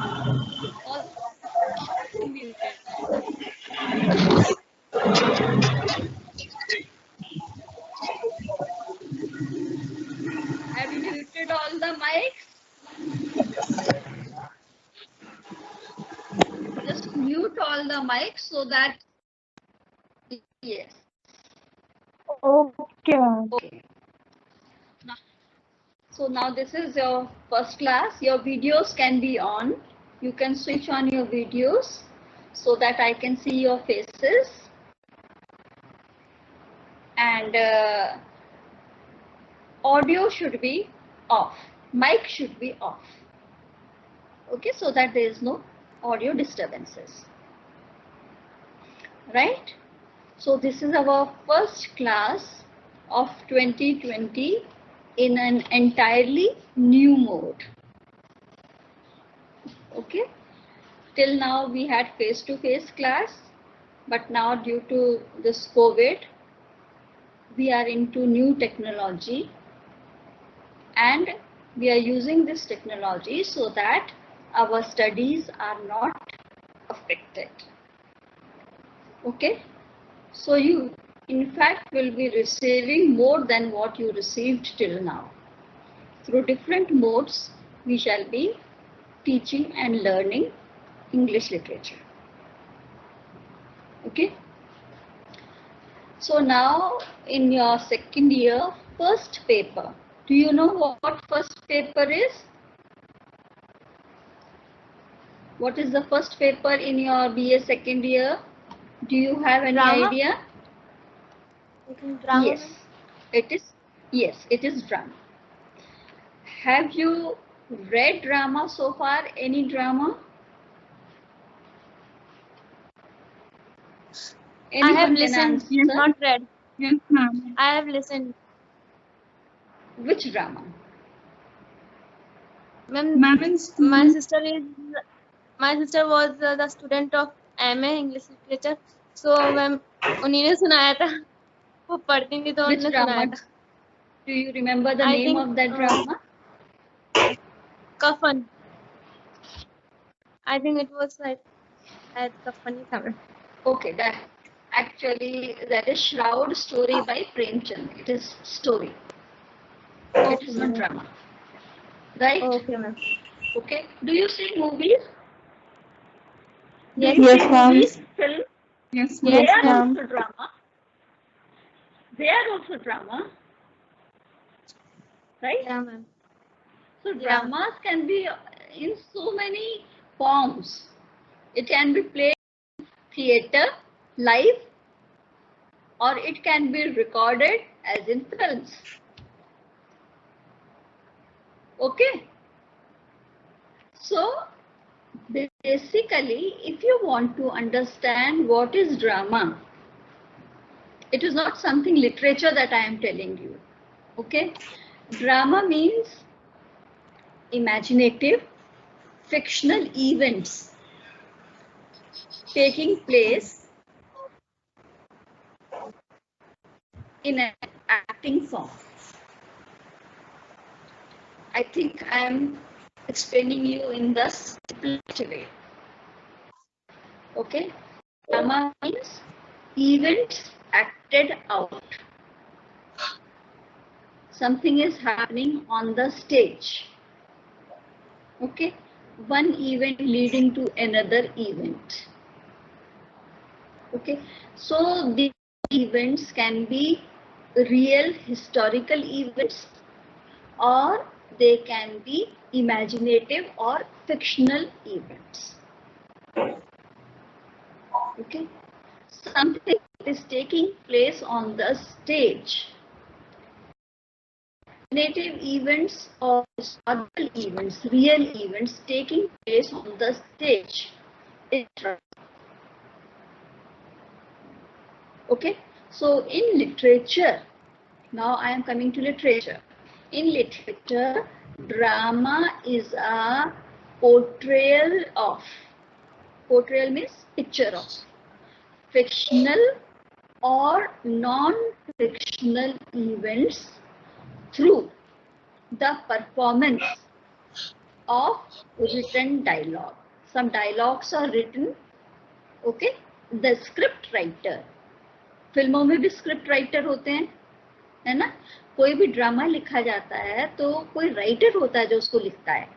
All can be muted. Have you muted all the mics? Just mute all the mics so that, yes. Okay. Okay. So now this is your first class. Your videos can be on. You can switch on your videos so that I can see your faces. And audio should be off. Mic should be off. Okay, so that there is no audio disturbances. Right? So this is our first class of 2020 in an entirely new mode. Okay. Till now we had face-to-face class, but now due to this COVID, we are into new technology and we are using this technology so that our studies are not affected. Okay. So you in fact will be receiving more than what you received till now. Through different modes, we shall be teaching and learning English literature. Okay. So now in your second year, first paper. Do you know what first paper is? What is the first paper in your BA second year? Do you have any idea? Drama. Yes, it is. Yes, it is drama. Have you read drama so far? Any drama? Anyone I have can listened, answer? not read. Yes, ma'am. I have listened. Which drama? Ma'am, Ma'am, in school, my sister was the student of MA English Literature. So ma'am उन्हीं ने सुनाया था. वो पढ़ती थी तो Which उन्होंने सुनाया drama? था. Do you remember the I name think, of that drama? Kafan. I think it was like Kafan ही था ma'am. Okay, that is Shroud story by Premchand. It is story. It is not drama. Right? Okay, ma'am. Okay. Do you see movies? Yes, ma'am. Movies, film. Yes, They ma'am. are also drama. They are also drama. Right? Yeah, ma'am. So Yeah. dramas can be in so many forms. It can be played in theater, live, or it can be recorded as in films. Okay. So basically, if you want to understand what is drama, it is not something literature that I am telling you. Okay. Drama means imaginative, fictional events taking place in an acting form. I think I am explaining you in the simplest way. Okay. Drama means events acted out. Something is happening on the stage. Okay. One event leading to another event. Okay. So these events can be real historical events or they can be imaginative or fictional events. Okay. Something is taking place on the stage. Native events or historical events, real events taking place on the stage. Okay, so in literature, now I am coming to literature. In literature, drama is a portrayal means picture of fictional or non-fictional events through the performance of written dialogue. Some dialogues are written, okay? The script writer. फिल्मों में भी script writer होते हैं, है ना? कोई भी drama लिखा जाता है तो कोई राइटर होता है जो उसको लिखता है,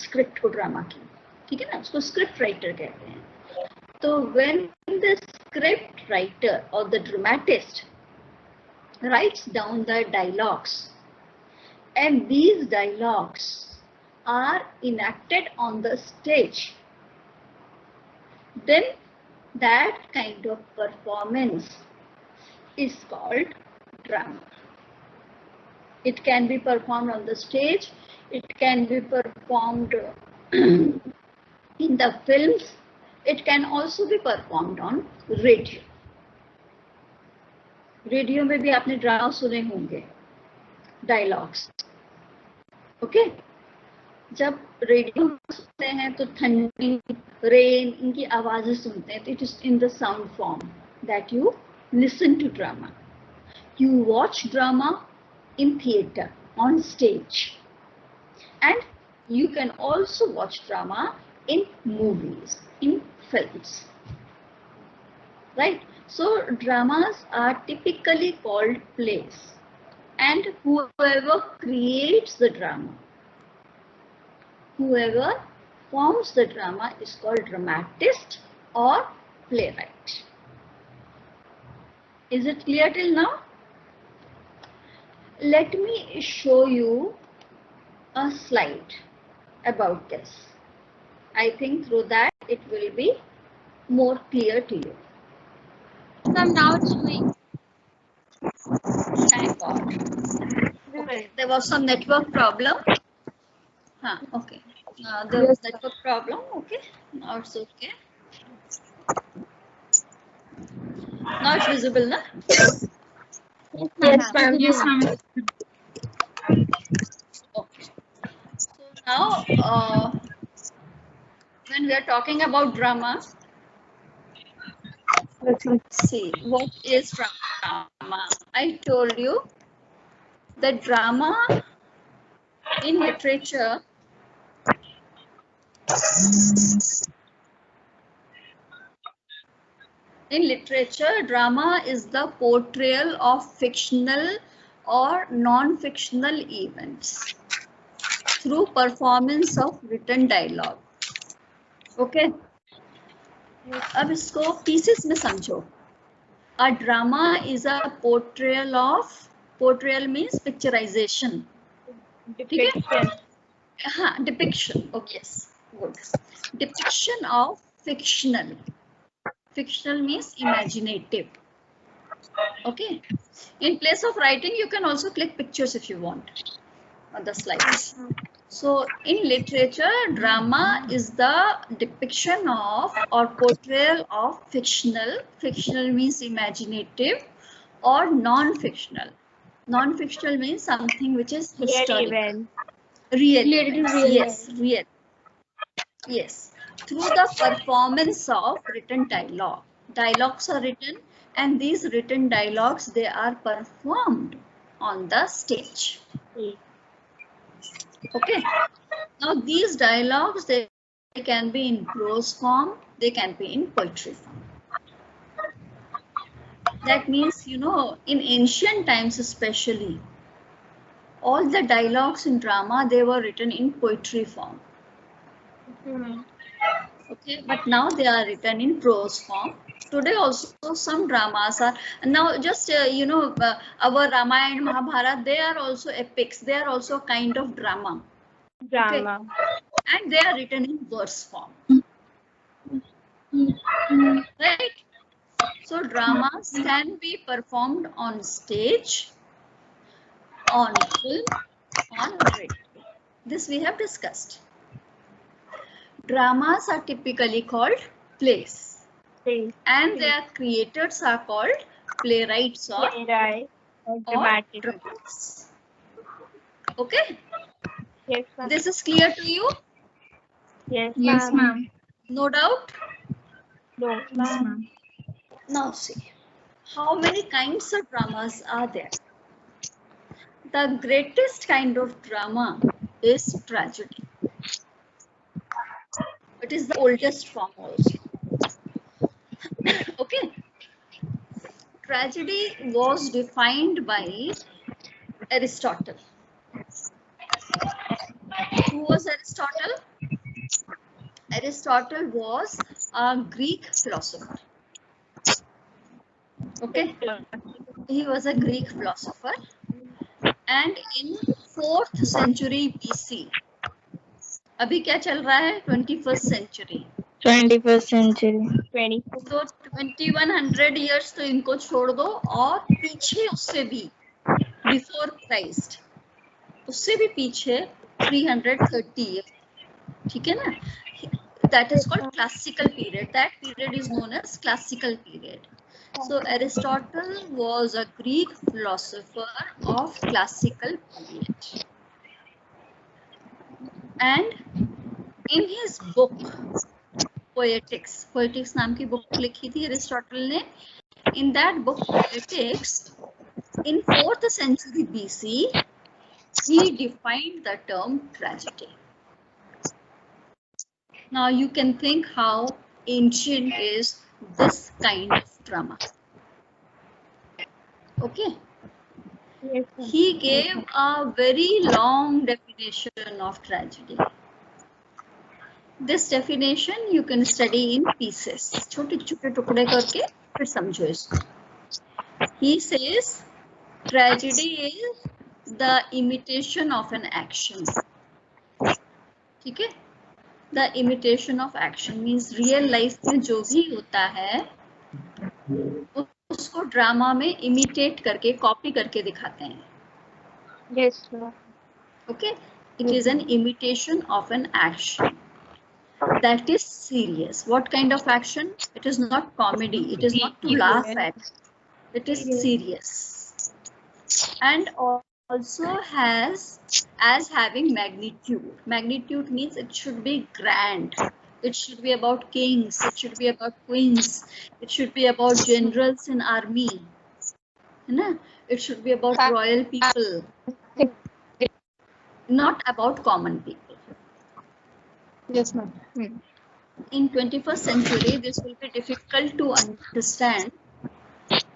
स्क्रिप्ट को ड्रामा की, ठीक है ना? उसको स्क्रिप्ट राइटर कहते हैं. तो when the script writer or the dramatist writes down the dialogues and these dialogues are enacted on the stage, then that kind of performance is called drama. It can be performed on the stage, it can be performed in the films, it can also be performed on radio. Radio में भी आपने drama सुने होंगे, dialogues, okay? जब radio सुनते हैं तो ठंडी, रेन, इनकी आवाजें सुनते हैं, तो it is in the sound form that you listen to drama. You watch drama in theatre, on stage, and you can also watch drama in movies, in films, right? So dramas are typically called plays, and whoever creates the drama, whoever forms the drama is called dramatist or playwright. Is it clear till now? Let me show you a slide about this. I think through that it will be more clear to you. Ma'am, now it's showing. Thank God. Okay, there was some network problem. Okay. There was network problem. Okay. Now it's okay. Now it's visible, na? Yes, ma'am. Yes, ma'am. Okay. So now, when we are talking about drama, let's see what is drama. I told you that drama in literature drama is the portrayal of fictional or non-fictional events through performance of written dialogue. Okay? अब इसको pieces में समझो. A drama is a portrayal means picturization. Depiction. Depiction. Okay, yes, good. Depiction of fictional. Fictional means imaginative. Okay. In place of writing, you can also click pictures if you want on the slides. So in literature, drama is the depiction of or portrayal of fictional. Fictional means imaginative, or non-fictional. Non-fictional means something which is historical. Real events. Yes, real. Yes. Through the performance of written dialogue. Dialogues are written, and these written dialogues, they are performed on the stage. Okay. Now these dialogues, they can be in prose form, they can be in poetry form. That means, you know, in ancient times especially, all the dialogues in drama, they were written in poetry form. Okay, but now they are written in prose form. Today also some dramas are, now just you know, our Ramayana, Mahabharata, they are also epics, they are also kind of drama. Okay? And they are written in verse form. Right? So dramas can be performed on stage, on film, on radio. This we have discussed. Dramas are typically called plays, and their creators are called playwrights or dramatists. Okay? Yes, ma'am. This is clear to you? Yes, ma'am. No doubt? No, ma'am. Now see, how many kinds of dramas are there? The greatest kind of drama is tragedy. It is the oldest form also. Okay. Tragedy was defined by Aristotle. Who was Aristotle? Aristotle was a Greek philosopher. Okay. He was a Greek philosopher, and in 4th century BC, अभी क्या चल रहा है? 21st century. 21st century. 20. तो 2100 years तो इनको छोड़ दो, और पीछे उससे भी बिफोर क्राइस्ट, उससे भी पीछे 330 years. ठीक है ना? That is called classical period. That period is known as classical period. So Aristotle was a Greek philosopher of classical period. And in his book Poetics नाम की book लिखी थी Aristotle ने. In that book Poetics, in 4th century BC, he defined the term tragedy. Now you can think how ancient is this kind of drama. Okay. Yes, ma'am. He gave a very long definition of tragedy. This definition you can study in pieces. छोटे छोटे टुकड़े करके फिर समझो इसको. He says tragedy is the imitation of an action. ठीक है? The imitation of action means real life में जो भी होता है उसको ड्रामा में imitate करके, copy करके दिखाते हैं. Yes, ma'am. Okay, it is an imitation of an action that is serious. What kind of action? It is not comedy. It is not to laugh at. It is serious, and also has as having magnitude. Magnitude means it should be grand. It should be about kings. It should be about queens. It should be about generals in army. It should be about royal people, not about common people. Yes, ma'am. In 21st century, this will be difficult to understand.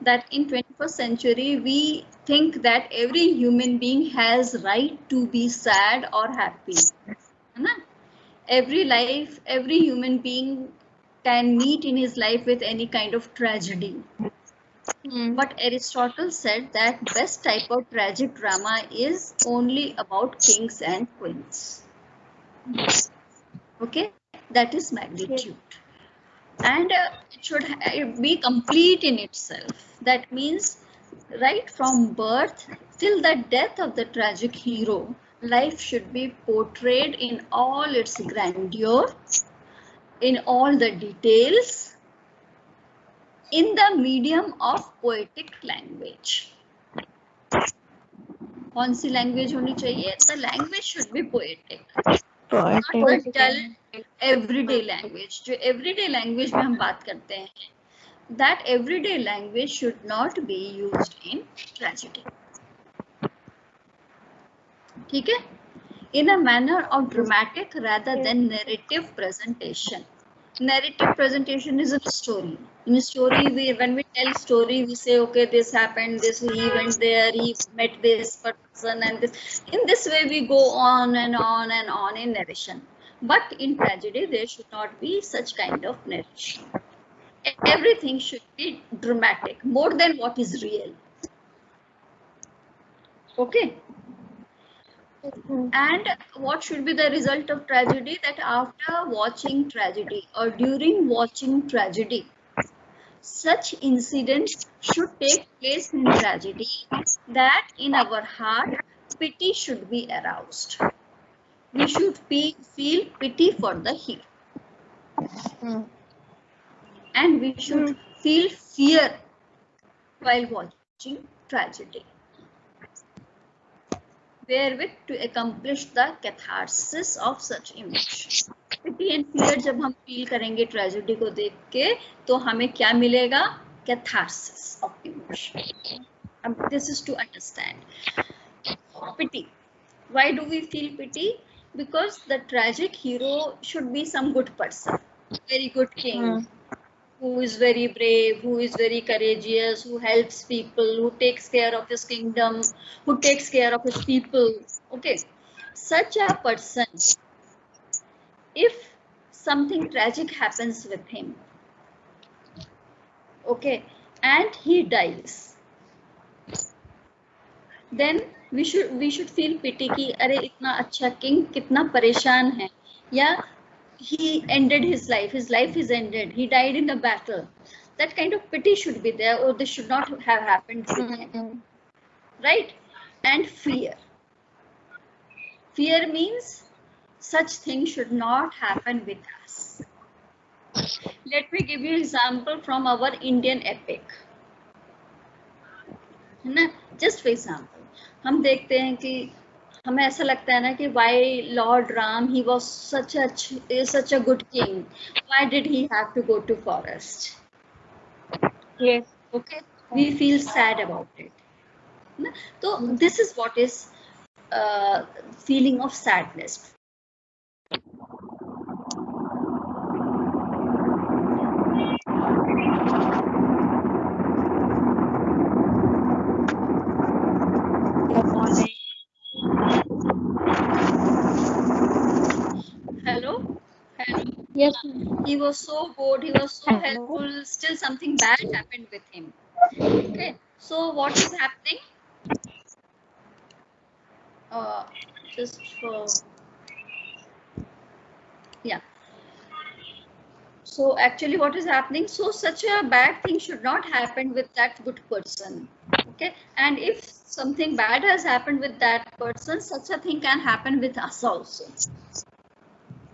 That in 21st century, we think that every human being has right to be sad or happy. Every human being can meet in his life with any kind of tragedy. But Aristotle said that best type of tragic drama is only about kings and queens. Okay, that is magnitude. And it should be complete in itself. That means right from birth till the death of the tragic hero, life should be portrayed in all its grandeur, in all the details, in the medium of poetic language. कौन सी language होनी चाहिए? The language should be poetic. Not the dull everyday language. जो everyday language में हम बात करते हैं, that everyday language should not be used in tragedy. ठीक है? In a manner of dramatic rather than narrative presentation. Narrative presentation is a story. In a story, when we tell story, we say, okay, this happened, this, he went there, he met this person, and this. In this way, we go on and on and on in narration. But in tragedy, there should not be such kind of narration. Everything should be dramatic, more than what is real. Okay. And what should be the result of tragedy? That after watching tragedy or during watching tragedy, such incidents should take place in tragedy, that in our heart pity should be aroused. We should feel pity for the hero. And we should feel fear while watching tragedy, wherewith to accomplish the catharsis of such emotion. Pity and fear जब हम feel करेंगे tragedy को देख के, तो हमें क्या मिलेगा? Catharsis of emotion. This is to understand. Pity. Why do we feel pity? Because the tragic hero should be some good person, very good king, who is very brave, who is very courageous, who helps people, who takes care of his kingdom, who takes care of his people. Okay, such a person, if something tragic happens with him, okay, and he dies, then we should feel pity कि अरे इतना अच्छा king कितना परेशान है, या he ended his life is ended, he died in a battle. That kind of pity should be there, or this should not have happened with him, right? And fear means such things should not happen with us. Let me give you example from our Indian epic, है ना? Just for example, हम देखते हैं कि हमें ऐसा लगता है ना कि why Lord Ram, he was such a good king, why did he have to go to forest? Yes. Okay, we feel sad about it. So this is what is feeling of sadness. Hello? Yes. He was so good, he was so helpful, still something bad happened with him. Okay, so what is happening? Just for, yeah. So actually what is happening? So such a bad thing should not happen with that good person. Okay, and if something bad has happened with that person, such a thing can happen with us also.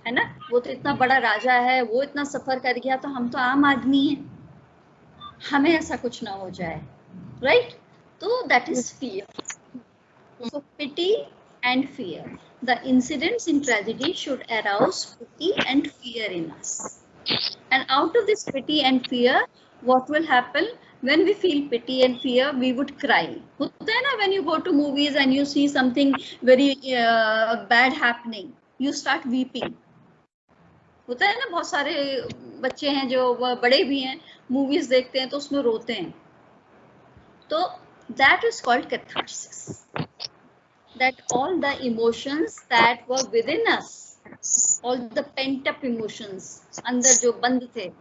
है ना? वो तो इतना बड़ा राजा है, वो इतना सफर कर गया, तो हम तो आम आदमी हैं, हमें ऐसा कुछ ना हो जाए, right? तो that is fear. So pity and fear. The incidents in tragedy should arouse pity and fear in us. And out of this pity and fear, what will happen? When we feel pity and fear, we would cry. होता है ना, when you go to movies and you see something very bad happening, you start weeping. होता है ना, बहुत सारे बच्चे हैं जो बड़े भी हैं, मूवीज देखते हैं तो उसमें रोते हैं. तो that is called catharsis. That all the emotions that were within us, all the pent up emotions अंदर जो बंद थे,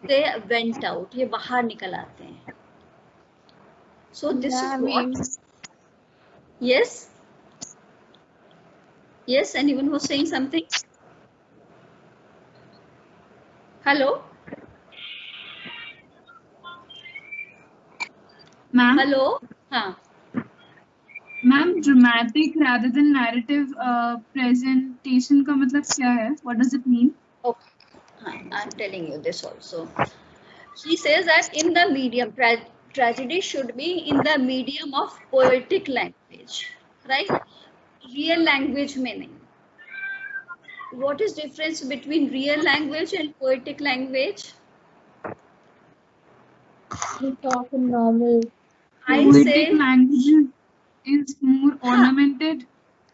they went out. ये बाहर निकल आते हैं. So this is what. Yes. Yes. Anyone was saying something? Hello. Ma'am. Hello. हाँ. Ma'am, dramatic rather than narrative presentation का मतलब क्या है? What does it mean? Okay. I'm telling you this also. She says that in the medium, tragedy should be in the medium of poetic language, right? Real language meaning. What is difference between real language and poetic language? We talk in normal. Poetic language is more ornamented.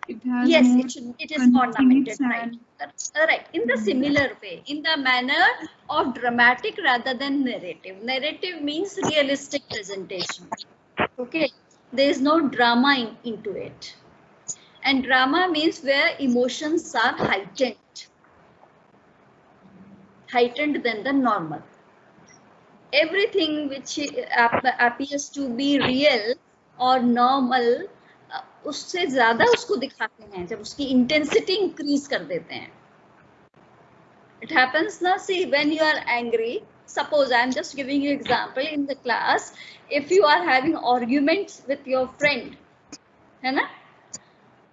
It has yes, more it is ornamented, and... right? In the similar way, in the manner of dramatic rather than narrative. Narrative means realistic presentation. Okay, there is no drama into it. And drama means where emotions are heightened than the normal. Everything which appears to be real or normal, उससे ज़्यादा उसको दिखाते हैं जब उसकी intensity increase कर देते हैं. It happens ना, see, when you are angry, suppose I am just giving you example in the class, if you are having arguments with your friend, है ना,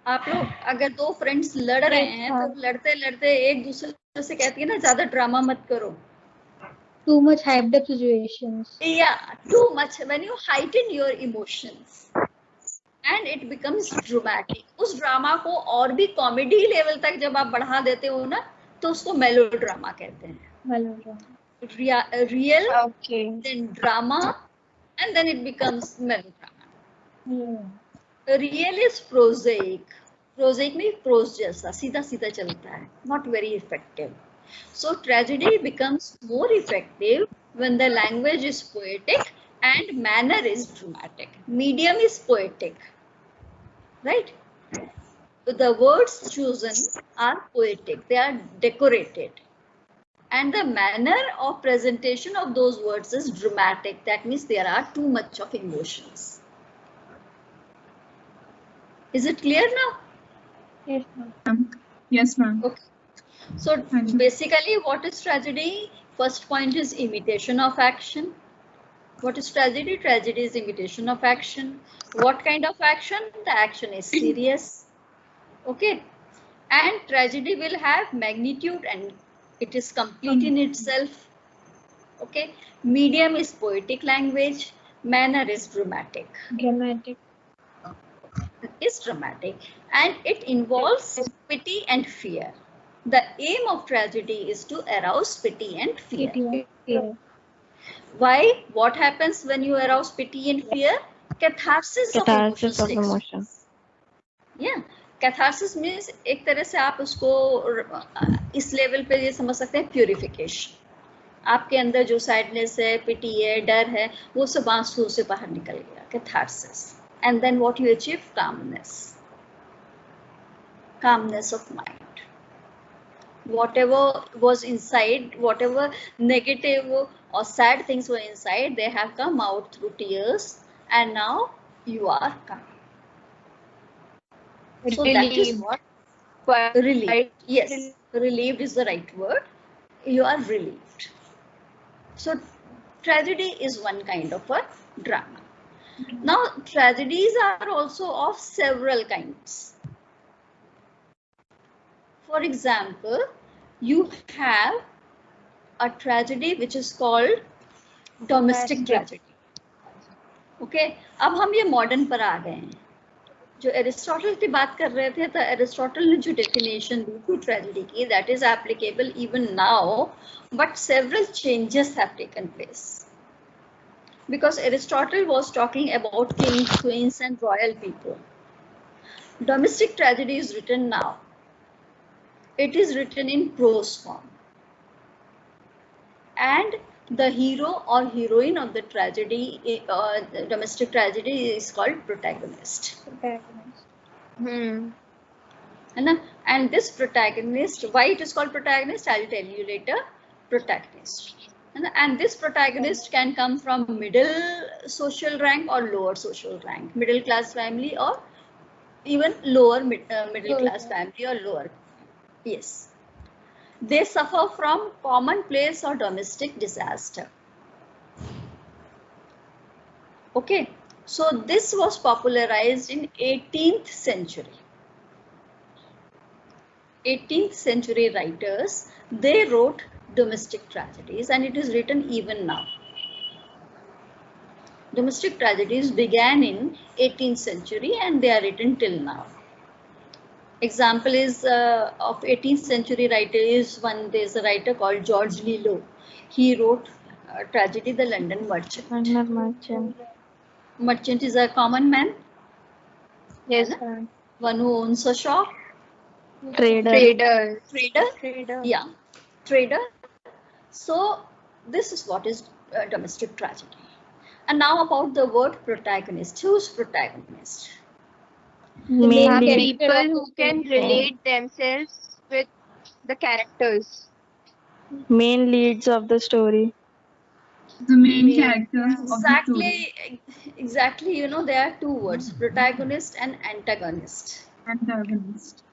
आप लोग अगर दो फ्रेंड्स लड़ रहे हैं तो लड़ते लड़ते एक दूसरे से कहती है ना, ज्यादा ड्रामा मत करो. Too much hyped up situations. Yeah, too much. When you heighten your emotions and it becomes dramatic, उस ड्रामा को और भी कॉमेडी लेवल तक जब आप बढ़ा देते हो ना, तो उसको मेलोड्रामा कहते हैं. Melodrama. Real, okay. Then drama, and then it becomes melodrama. Yeah. Real is prosaic. Project में प्रोज जैसा सीधा सीधा चलता है, not very effective. So tragedy becomes more effective when the language is poetic and manner is dramatic. Medium is poetic, right? The words chosen are poetic, they are decorated. And the manner of presentation of those words is dramatic. That means there are too much of emotions. Is it clear now? Yes, ma'am. Yes, ma'am. Okay. So basically, what is tragedy? First point is imitation of action. What is tragedy? Tragedy is imitation of action. What kind of action? The action is serious. Okay. And tragedy will have magnitude and it is complete in itself. Okay. Medium is poetic language. Manner is dramatic. Dramatic. Is dramatic. And it involves pity and fear. The aim of tragedy is to arouse pity and fear. Pity. Fear. Why? What happens when you arouse pity and fear? Catharsis of Catharsis of emotions. emotion. Yeah. Catharsis means एक तरह से आप उसको इस level पे ये समझ सकते हैं प्यूरिफिकेशन. आपके अंदर जो सैडनेस है, पिटी है, डर है, वो सब आंसू से बाहर निकल गया. Catharsis. And then what you achieve? Calmness. Calmness of mind. Whatever was inside, whatever negative or sad things were inside, they have come out through tears, and now you are calm. So that is what relieved. Yes, relieved is the right word. You are relieved. So tragedy is one kind of a drama. Now tragedies are also of several kinds. For example, you have a tragedy which is called domestic tragedy. Okay, अब हम ये modern पर आ गए हैं. जो Aristotle की बात कर रहे थे, तो एरिस्टोटल ने जो डेफिनेशन दी थी ट्रेजेडी की, that is applicable even now, but several changes have taken place. Because Aristotle was talking about kings, queens, and royal people. Domestic tragedy is written now. It is written in prose form. And the hero or heroine of the tragedy, domestic tragedy, is called protagonist. And this protagonist, why it is called protagonist, I'll tell you later. Protagonist. And this protagonist can come from middle social rank or lower social rank, middle class family or even lower middle class family or lower. Yes. They suffer from commonplace or domestic disaster. Okay. So this was popularized in 18th century. 18th century writers, they wrote domestic tragedies, and it is written even now. Domestic tragedies began in 18th century and they are written till now. Example is of 18th century writer is there's a writer called George Lillo. He wrote tragedy, The London Merchant. Merchant is a common man. Yes. One who owns a shop. Trader. Yeah, trader. So this is what is domestic tragedy. And now about the word protagonist. Who's protagonist? Mainly People who can relate themselves with the characters. main leads of the story. The main character of the story. Exactly. You know, there are two words, protagonist and antagonist. Antagonist.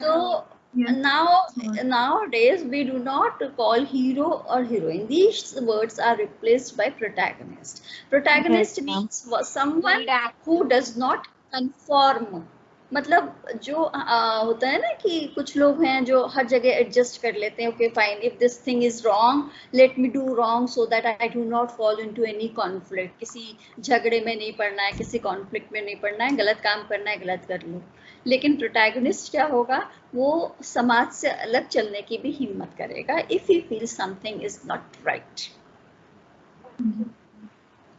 So Yes. nowadays we do not call hero or heroine. These words are replaced by protagonist. Protagonist means someone who does not conform. मतलब जो होता है ना कि कुछ लोग हैं जो हर जगह एडजस्ट कर लेते हैं. Okay fine, if this thing is wrong, let me do wrong so that I do not fall into any conflict. किसी झगड़े में नहीं पड़ना है, किसी कॉन्फ्लिक्ट में नहीं पड़ना है, गलत काम करना है, गलत कर लो. लेकिन प्रोटैगनिस्ट क्या होगा? वो समाज से अलग चलने की भी हिम्मत करेगा if he feel something is not right.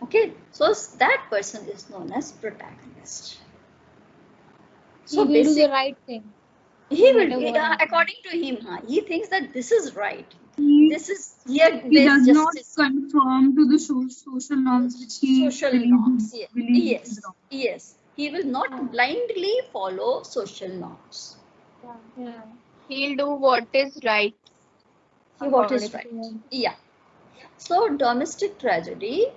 Okay, so that person is known as protagonist. He will do the right thing. He no will, matter what happens. according to him, he thinks that this is right. He, This is here. he There's does not justice. conform to the social norms which he Social believes norms. believes is wrong. Yes. He will not blindly follow social norms. Yeah. He'll do what is right. What is according- right? Yeah. So domestic tragedy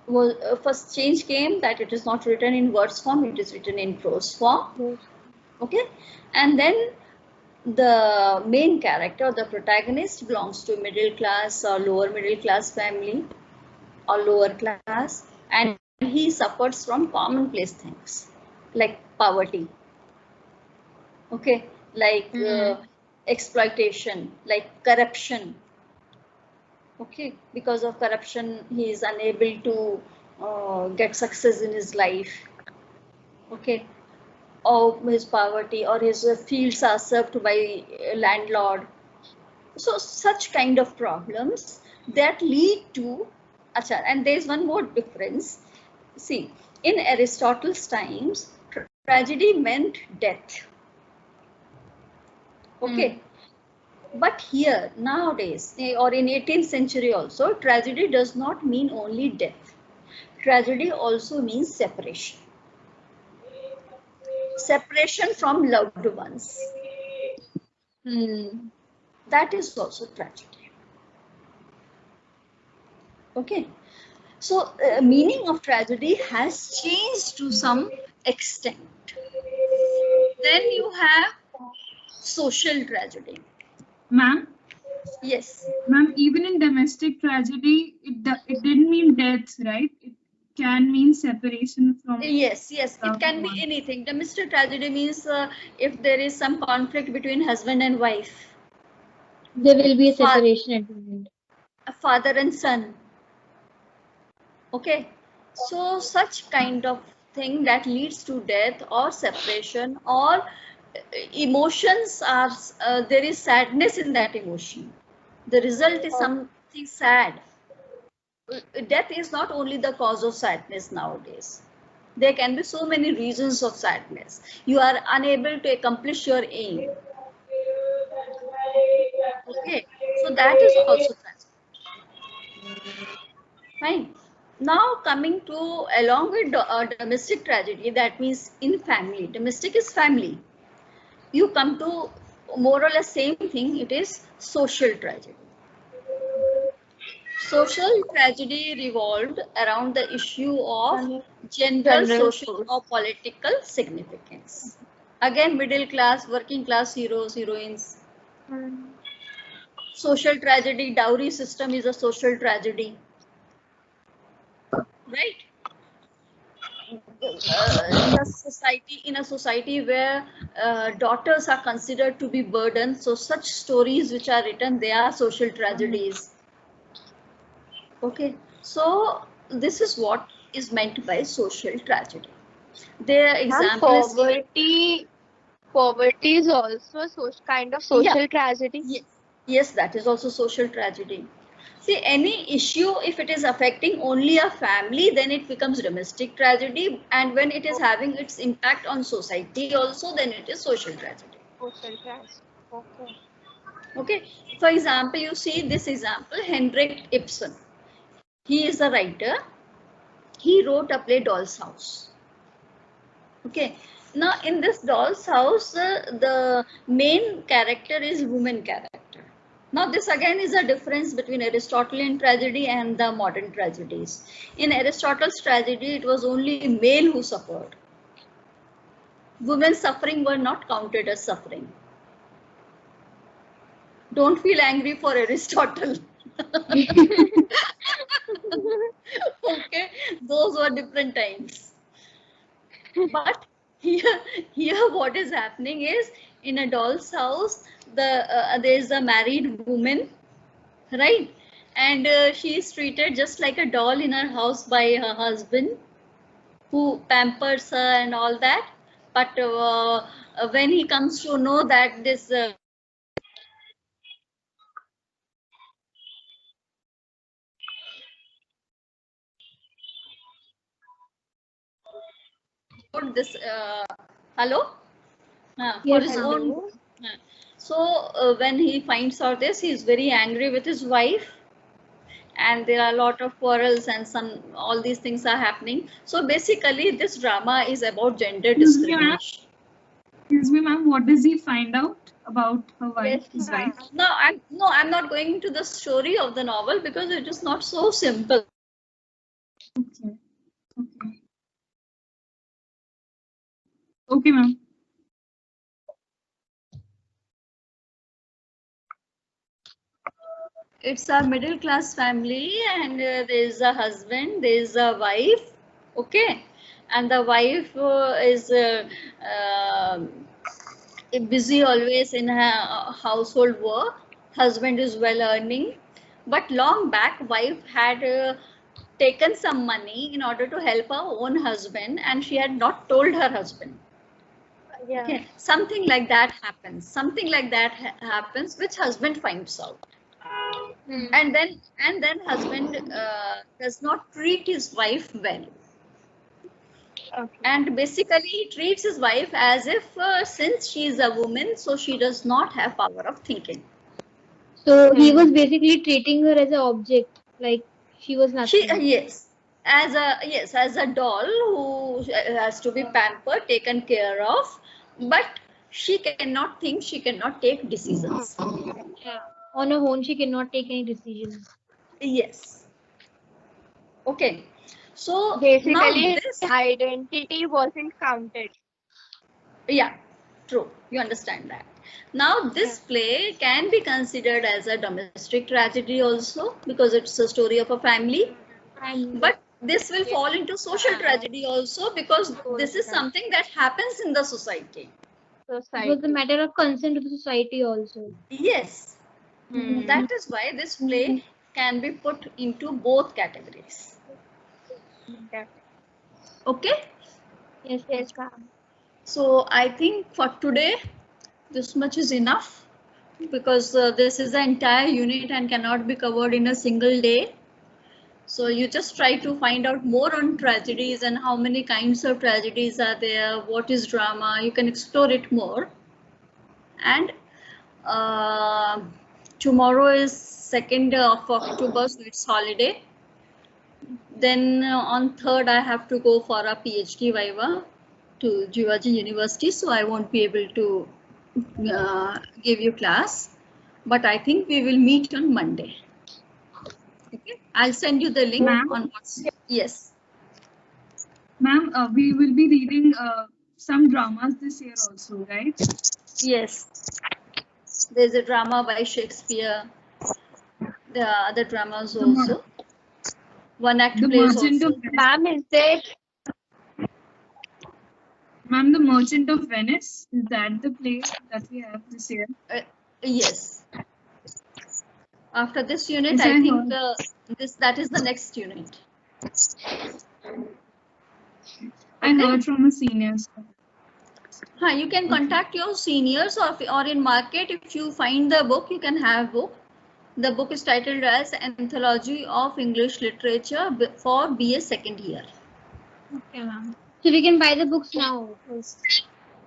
was first change came that it is not written in verse form, it is written in prose form. Okay, and then the main character, the protagonist, belongs to middle class or lower middle class family or lower class, and he suffers from commonplace things like poverty. Okay, like exploitation, like corruption. Okay, because of corruption, he is unable to get success in his life. Okay, or his poverty, or his fields are served by a landlord. So such kind of problems that lead to, and there is one more difference. See, in Aristotle's times, tragedy meant death. Okay. But here, nowadays, or in 18th century also, tragedy does not mean only death. Tragedy also means separation. Separation from loved ones. That is also tragedy. Okay. So, meaning of tragedy has changed to some extent. Then you have social tragedy. Ma'am? Yes. Ma'am, even in domestic tragedy, it didn't mean death, right? It can mean separation from. Yes, it can be anything. Domestic tragedy means if there is some conflict between husband and wife. There will be a separation at the end. A father and son. Okay. So such kind of thing that leads to death or separation, or emotions are, there is sadness in that emotion. The result is something sad. Death is not only the cause of sadness nowadays. There can be so many reasons of sadness. You are unable to accomplish your aim. Okay, so that is also tragedy. Fine. Now coming to along with domestic tragedy, that means in family. Domestic is family. You come to more or less same thing. It is social tragedy. Social tragedy revolved around the issue of general social or political significance. Again, middle class, working class heroes, heroines. Social tragedy, dowry system is a social tragedy. Right? In a society where daughters are considered to be burden, so such stories which are written, they are social tragedies. Okay, so this is what is meant by social tragedy. Their example is poverty is also a kind of social tragedy. Yes, that is also social tragedy. See, any issue, if it is affecting only a family, then it becomes domestic tragedy, and when it is having its impact on society also, then it is social tragedy. Social tragedy. Okay, for example, you see this example, Henrik Ibsen. He is a writer. He wrote a play, Doll's House. Okay, now in this Doll's House, the main character is woman character. Now this again is a difference between Aristotelian tragedy and the modern tragedies. In Aristotle's tragedy, it was only male who suffered. Women's suffering were not counted as suffering. Don't feel angry for Aristotle. Okay, those were different times. But here what is happening is, in a Doll's House, there is a married woman, right? And she is treated just like a doll in her house by her husband, who pampers her and all that. But when he comes to know that this hello? for Yes, his ma'am. own. So when he finds out this, he is very angry with his wife, and there are a lot of quarrels and all these things are happening. So basically, this drama is about gender Excuse me, ma'am. discrimination. Excuse me, ma'am. What does he find out about her wife? Yes, His ma'am. wife. No, I'm not going into the story of the novel because it is not so simple. Okay. Okay. Okay, ma'am. It's a middle class family, and there is a husband, there is a wife, okay, and the wife is busy always in her household work. Husband is well earning, but long back wife had taken some money in order to help her own husband, and she had not told her husband. Yeah. Okay, something like that happens. Something like that happens, which husband finds out, and then husband does not treat his wife well, Okay. and basically he treats his wife as if since she is a woman, so she does not have power of thinking. So he was basically treating her as an object, like she was She nothing. yes, as a doll who has to be pampered, taken care of, but she cannot think, she cannot take decisions. Yeah. On her own, she cannot take any decisions. Yes. Okay. So now Basically, this, identity wasn't counted. yeah, true. You understand that. Now this play can be considered as a domestic tragedy also, because it's a story of a family. But this will fall into social tragedy also, because this is something that happens in the society. It was a Society. matter of concern to the society also. Yes. Hmm. That is why this play can be put into both categories. Yeah. Okay. Yes, Yes, ma'am. So I think for today, this much is enough, because this is the entire unit and cannot be covered in a single day. So you just try to find out more on tragedies and how many kinds of tragedies are there, what is drama, you can explore it more. And tomorrow is 2nd of October, so it's holiday. Then on 3rd, I have to go for a PhD Viva to Jivaji University, so I won't be able to give you class. But I think we will meet on Monday. Okay, I'll send you the link Ma'am? on WhatsApp. Yes. Ma'am, we will be reading some dramas this year also, right? Yes. There's a drama by Shakespeare. The other dramas also. One act The plays Merchant also. of Venice. Ma'am, is there? Ma'am, The Merchant of Venice, is that the play that we have this year? Yes. After this unit, Yes, I I think heard. that is the next unit. I heard from a senior. You can contact your seniors, or in market, if you find the book, you can have book. The book is titled as Anthology of English Literature for BA second year. Okay, ma'am. So we can buy the books now.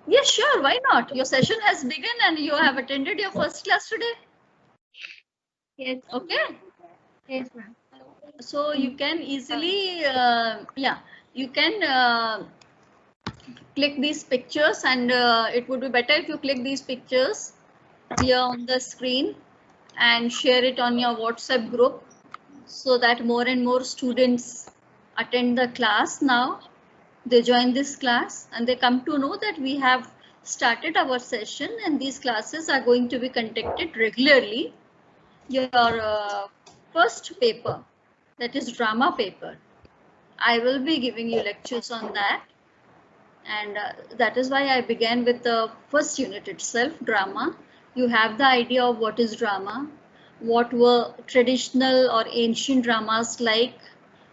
Yes, sure. Why not? Your session has begun and you have attended your first class today. Yes. Okay. Yes, ma'am. So you can easily, you can click these pictures, and it would be better if you click these pictures here on the screen and share it on your WhatsApp group, so that more and more students attend the class now. They join this class and they come to know that we have started our session, and these classes are going to be conducted regularly. Your first paper, that is drama paper, I will be giving you lectures on that. And that is why I began with the first unit itself, drama. You have the idea of what is drama, what were traditional or ancient dramas like,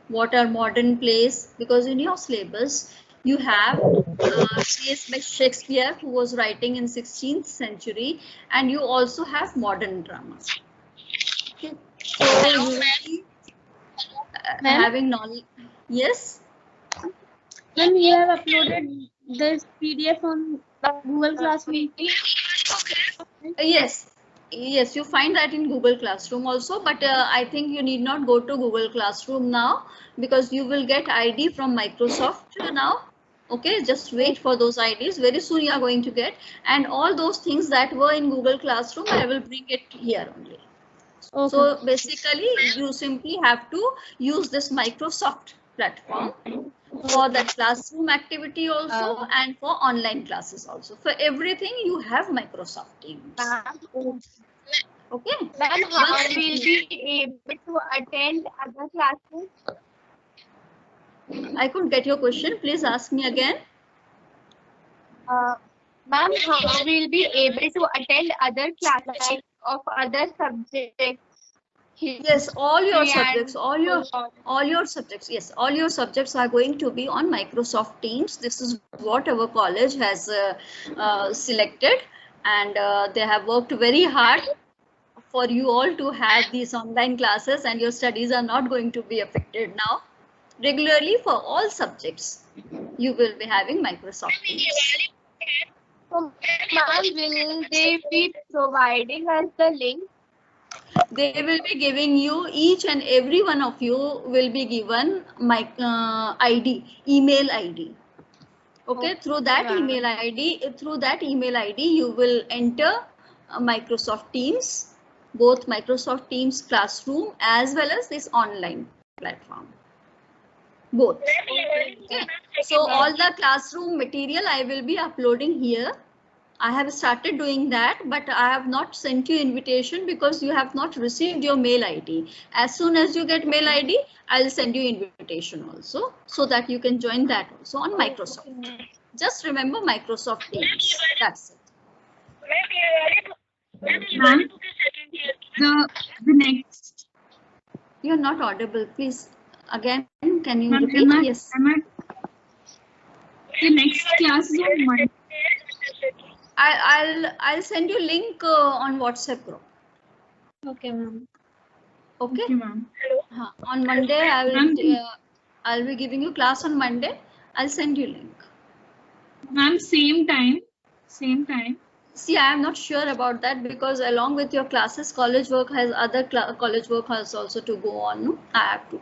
what are modern plays, because in your syllabus you have plays by Shakespeare, who was writing in 16th century, and you also have modern dramas. Okay. So you will be having knowledge. Yes. Ma'am, you have uploaded this PDF on Google Classroom. Yes, yes, you find that in Google Classroom also, but I think you need not go to Google Classroom now because you will get ID from Microsoft now. Okay, just wait for those IDs. Very soon you are going to get, and all those things that were in Google Classroom, I will bring it here only. Okay. So basically, you simply have to use this Microsoft platform for that classroom activity also and for online classes also. For everything, you have Microsoft Teams. Okay. Ma'am, how will be able to attend other classes? I couldn't get your question. Please ask me again. Ma'am, how will be able to attend other classes of other subjects? Yes, all your subjects, History all your subjects. Yes, all your subjects are going to be on Microsoft Teams. This is what our college has selected, and they have worked very hard for you all to have these online classes, and your studies are not going to be affected now. Regularly for all subjects, you will be having Microsoft Teams. So, ma'am, will they be providing us the link? They will be giving you, each and every one of you will be given my ID, email ID. Okay, through that email ID, you will enter Microsoft Teams, both Microsoft Teams Classroom as well as this online platform. Both. Okay. So all the classroom material I will be uploading here. I have started doing that, but I have not sent you invitation because you have not received your mail ID. As soon as you get mail ID, I'll send you invitation also, so that you can join that also on Microsoft. Just remember Microsoft Teams. That's it. Ma'am, the next. You're not audible. Please again, can you Ma'am, repeat? Yes. The next class is on Monday. I'll send you link on WhatsApp group. Okay, ma'am. Okay. Okay, ma'am. On Monday, I'll be giving you class on Monday. I'll send you link. Ma'am, same time. Same time. See, I am not sure about that because along with your classes, college work has college work has also to go on. No? I have to.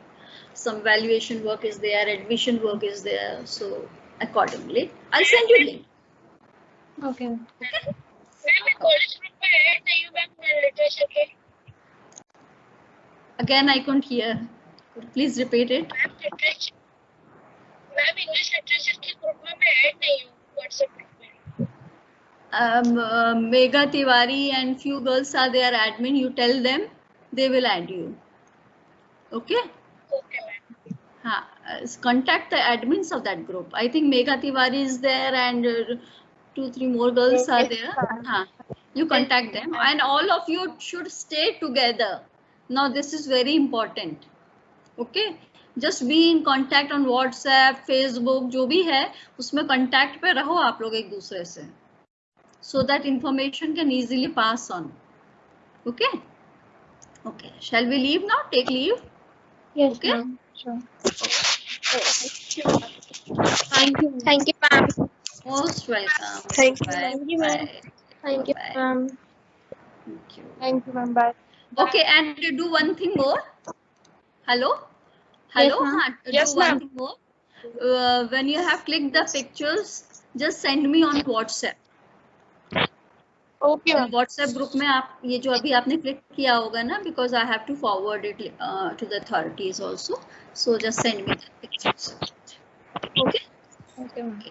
Some valuation work is there, admission work is there. So accordingly, I'll send you link. Okay. Okay. Again, I couldn't hear. Please repeat it. Megha Tiwari and few girls are there admin. You tell them, they will add you. Okay. Contact the admins of that group. I think Megha Tiwari is there and 2-3 more girls are there. You contact them and all of you should stay together. Now this is very important. Okay. Just be in contact on WhatsApp, Facebook, जो भी है उसमें contact पे रहो आप लोग एक दूसरे से. So that information can easily pass on. Okay. Okay. Shall we leave now? Take leave. Yes, Okay. ma'am. Sure. Thank you. Thank you, ma'am. Most welcome. Thank you. Bye. Thank you, ma'am. Bye. Thank you, Bye. ma'am. Thank you. Thank you, ma'am. Bye. Okay, and do one thing more. Hello? Yes, Hello? ma'am. Yes, do one ma'am. thing more. When you have clicked the pictures, just send me on WhatsApp. Okay, ma'am. WhatsApp group में आप ये जो अभी आपने click किया होगा ना, because I have to forward it to the authorities also. So just send me the pictures. Okay? Okay, ma'am.